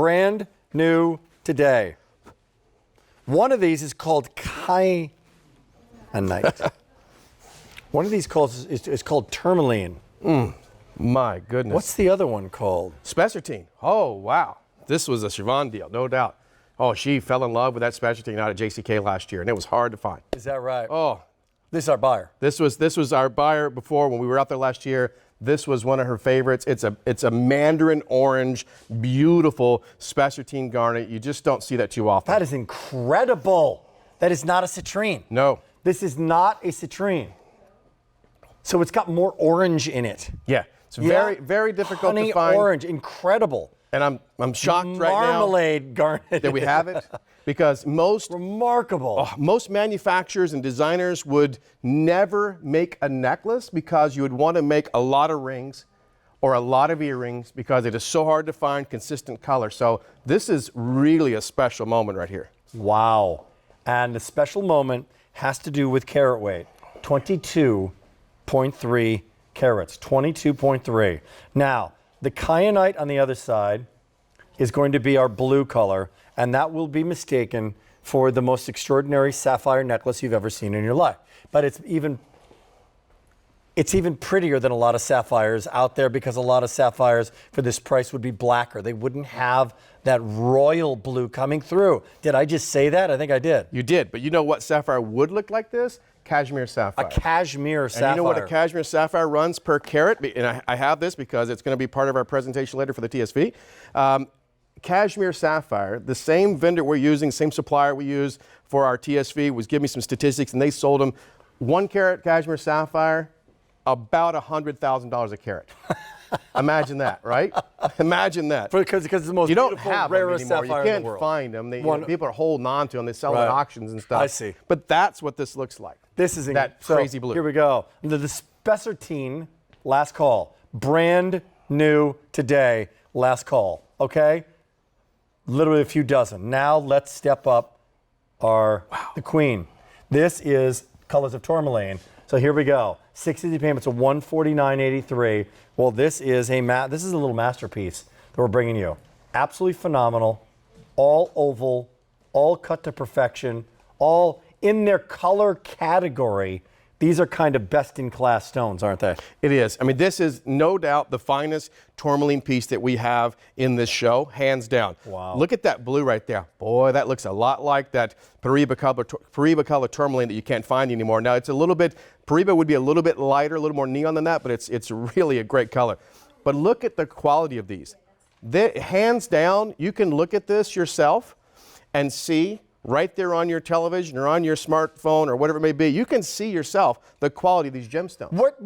Brand new today. One of these is called kyanite. One of these is called tourmaline. My goodness. What's the other one called? Spessartine. Oh, wow. This was a Siobhan deal, no doubt. Oh, she fell in love with that Spessartine out at JCK last year, and it was hard to find. Is that right? Oh. This is our buyer. This was our buyer before when we were out there last year. This was one of her favorites. It's a mandarin orange, beautiful Spessartine garnet. You just don't see that too often. That is incredible. That is not a citrine. No. This is not a citrine. So it's got more orange in it. Yeah. It's very, very difficult Honey to find. Orange, incredible. And I'm shocked right now Marmalade garnet that we have it, because most manufacturers and designers would never make a necklace because you would want to make a lot of rings or a lot of earrings because it is so hard to find consistent color. So this is really a special moment right here. Wow. And the special moment has to do with carat weight. 22.3 carats, 22.3. Now, the kyanite on the other side is going to be our blue color, and that will be mistaken for the most extraordinary sapphire necklace you've ever seen in your life. But it's even prettier than a lot of sapphires out there, because a lot of sapphires for this price would be blacker. They wouldn't have that royal blue coming through. Did I just say that? I think I did. You did, but you know what sapphire would look like this? Cashmere sapphire. A cashmere sapphire. And you know what a cashmere sapphire runs per carat? And I have this because it's going to be part of our presentation later for the TSV. Cashmere sapphire, the same vendor we're using, same supplier we use for our TSV, was giving me some statistics, and they sold them 1 carat cashmere sapphire, about $100,000 a carat. Imagine that, right? Imagine that. Because it's the most beautiful, rarest sapphire you in the world. can't find them. People are holding on to them. They sell them at auctions and stuff. I see. But that's what this looks like. This is that crazy blue. Here we go. The Spessartine, last call. Brand new today, last call. Okay? Literally a few dozen. Now let's step up the queen. This is colors of tourmaline. So here we go. 60 payments of $149.83. Well, this is a little masterpiece that we're bringing you. Absolutely phenomenal. All oval, all cut to perfection, all in their color category. These are kind of best-in-class stones, aren't they? It is. I mean, this is no doubt the finest tourmaline piece that we have in this show, hands down. Wow. Look at that blue right there. Boy, that looks a lot like that Paraiba color tourmaline that you can't find anymore. Now, it's a little bit, Paraiba would be a little bit lighter, a little more neon than that, but it's really a great color. But look at the quality of these. Hands down, you can look at this yourself and see right there on your television or on your smartphone or whatever it may be, you can see yourself the quality of these gemstones. What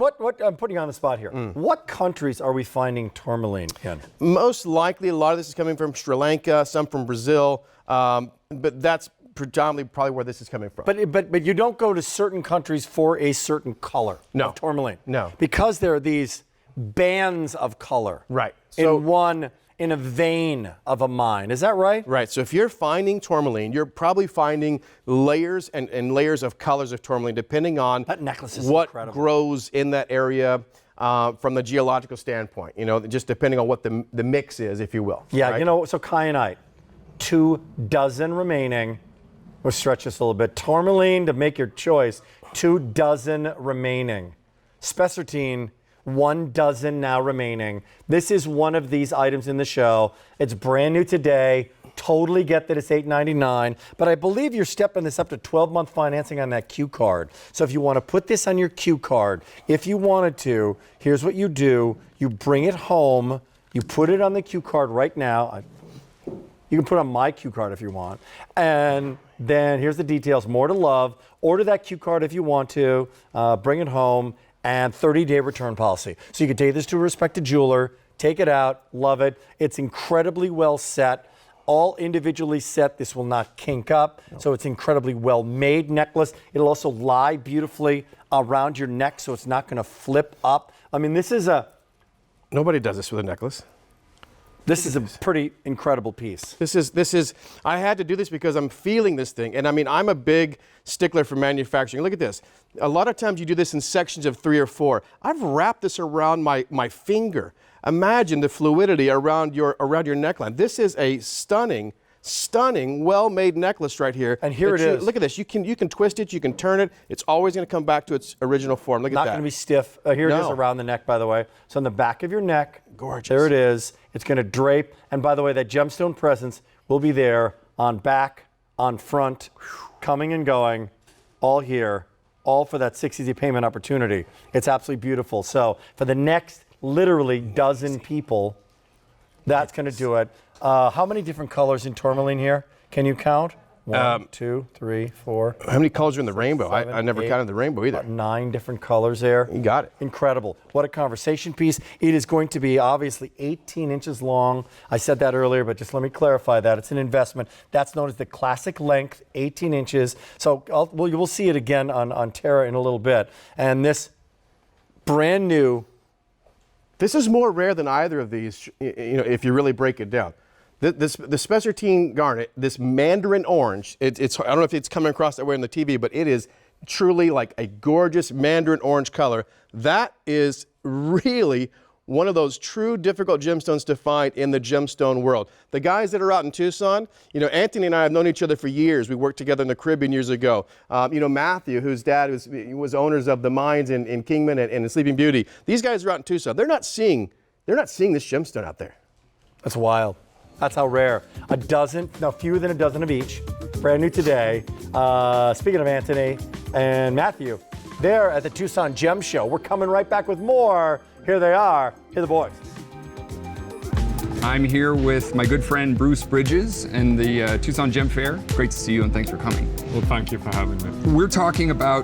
I'm putting you on the spot here. What countries are we finding tourmaline in? Most likely, a lot of this is coming from Sri Lanka, some from Brazil, but that's predominantly probably where this is coming from. But you don't go to certain countries for a certain color of tourmaline. No. Because there are these bands of color. Right. So, in a vein of a mine. Is that right? Right. So if you're finding tourmaline, you're probably finding layers and layers of colors of tourmaline, depending on that necklace is what incredible. Grows in that area from the geological standpoint. You know, just depending on what the mix is, if you will. Yeah. Right? You know, so kyanite, 2 dozen remaining. We'll stretch this a little bit. Tourmaline, to make your choice, 2 dozen remaining. Spessartine, 1 dozen now remaining. This is one of these items in the show. It's brand new today. Totally get that it's $8.99, but I believe you're stepping this up to 12-month financing on that Q card. So if you want to put this on your Q card, if you wanted to, here's what you do. You bring it home. You put it on the Q card right now. You can put it on my Q card if you want. And then here's the details. More to love. Order that Q card if you want to. Bring it home. And 30-day return policy. So you can take this to a respected jeweler, take it out, love it. It's incredibly well set, all individually set. This will not kink up. No. So it's incredibly well-made necklace. It'll also lie beautifully around your neck, so it's not going to flip up. I mean, this is Nobody does this with a necklace. This is a pretty incredible piece. This is, I had to do this because I'm feeling this thing. And I mean, I'm a big stickler for manufacturing. Look at this. A lot of times you do this in sections of 3 or 4. I've wrapped this around my finger. Imagine the fluidity around your neckline. This is a stunning, well-made necklace right here. And here it is. Look at this. You can twist it. You can turn it. It's always going to come back to its original form. Look at that. Not going to be stiff. Here it is No. around the neck, by the way. So on the back of your neck, Gorgeous. there it is. It's going to drape. And by the way, that gemstone presence will be there on back, on front, coming and going, all here, all for that 6 easy payment opportunity. It's absolutely beautiful. So for the next literally dozen people, that's going to do it. How many different colors in tourmaline here? Can you count? 1, 2, 3, 4. How many colors are in the rainbow? 7, I never 8, counted the rainbow either. 9 different colors there. You got it. Incredible. What a conversation piece. It is going to be obviously 18 inches long. I said that earlier, but just let me clarify that. It's an investment. That's known as the classic length, 18 inches. So you will see it again on Tara in a little bit. And this brand new. This is more rare than either of these, if you really break it down. The spessartine garnet, this mandarin orange, I don't know if it's coming across that way on the TV, but it is truly like a gorgeous mandarin orange color. That is really one of those true difficult gemstones to find in the gemstone world. The guys that are out in Tucson, Anthony and I have known each other for years. We worked together in the Caribbean years ago. Matthew, whose dad was owners of the mines in Kingman and in Sleeping Beauty. These guys are out in Tucson. They're not seeing this gemstone out there. That's wild. That's how rare. Fewer than a dozen of each. Brand new today. Speaking of Anthony and Matthew, they're at the Tucson Gem Show. We're coming right back with more. Here they are. Here are the boys. I'm here with my good friend Bruce Bridges and the Tucson Gem Fair. Great to see you and thanks for coming. Well, thank you for having me. We're talking about